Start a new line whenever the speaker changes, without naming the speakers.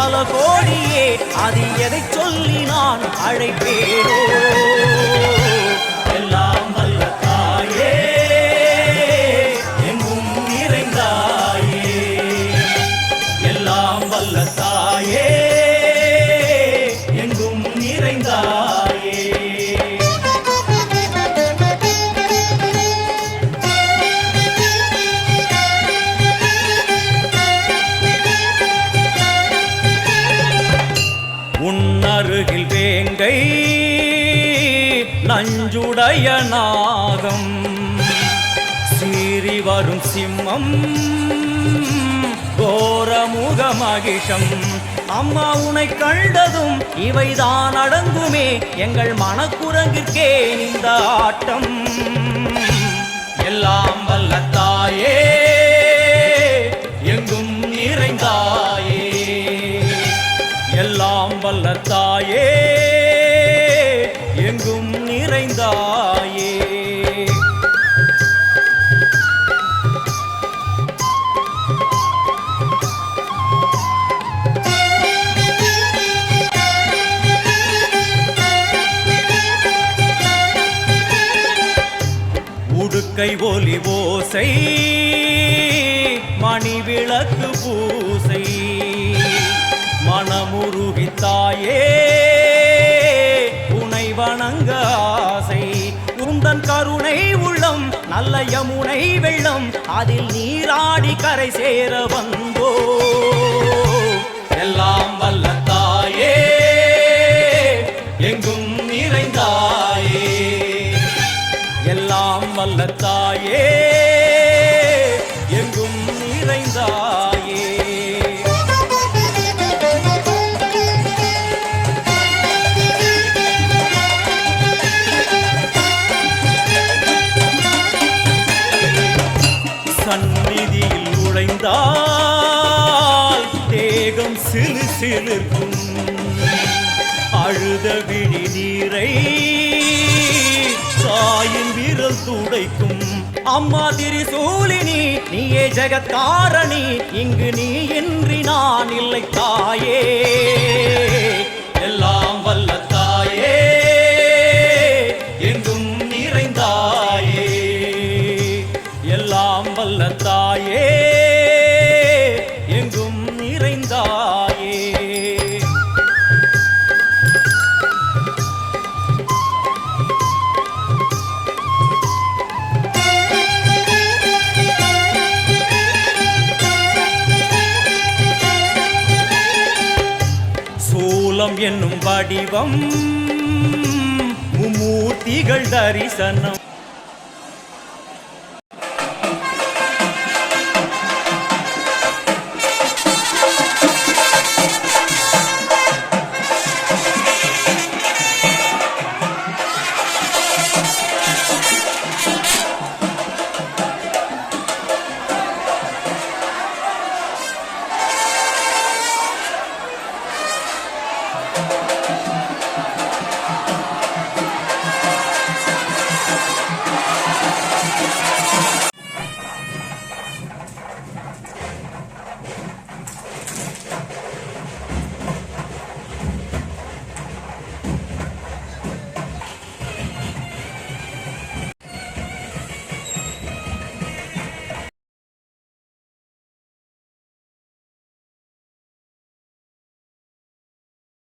பல கோடியே அது எதை சொல்லி நான் அழைப்பேனோ எல்லாம் வல்ல தாயே எங்கும் நிறைந்தாயே எல்லாம் வல்ல தாயே எங்கும் நிறைந்தாயே உன்னருகில் வேங்கை நஞ்சுடைய நாகம் சீறி வரும் சிம்மம் கோரமுக மகிஷம் அம்மா உனை கண்டதும் இவைதான் அடங்குமே எங்கள் மனக்குரங்கிற்கே இந்த ஆட்டம் எல்லாம் வல்ல தாயே எங்கும் நிறைந்தாயே எல்லாம் வல்ல தாயே எங்கும் நிறைந்தாயே உடுக்கை ஒலி ஓசை மணி விளக்கு பூசை மனமுருகித்தாயே உனை வணங்க ஆசை உந்தன் கருணை உள்ளம் நல்ல யமுனை வெள்ளம் அதில் நீராடி கரை சேர வந்தோ எல்லாம் வல்ல தாயே எங்கும் நிறைந்தாயே எல்லாம் வல்ல தாயே எங்கும் நிறைந்தாயே சந்நிதியில் நுழைந்தால் தேகம் சிலு சிலிர்க்கும் அழுத விழி நீரை தாயின் விரல் துடைக்கும் அம்மா திரிசூலினி நீயே ஜெகத்காரணி இங்கு நீ இன்றி நான் இல்லை தாயே எல்லாம் வல்ல தாயே எங்கும் நிறைந்தாயே எல்லாம் வல்ல தாயே எங்கும் நிறைந்தாயே சூலம் என்னும் வடிவம் மும்மூர்த்திகள் தரிசனம்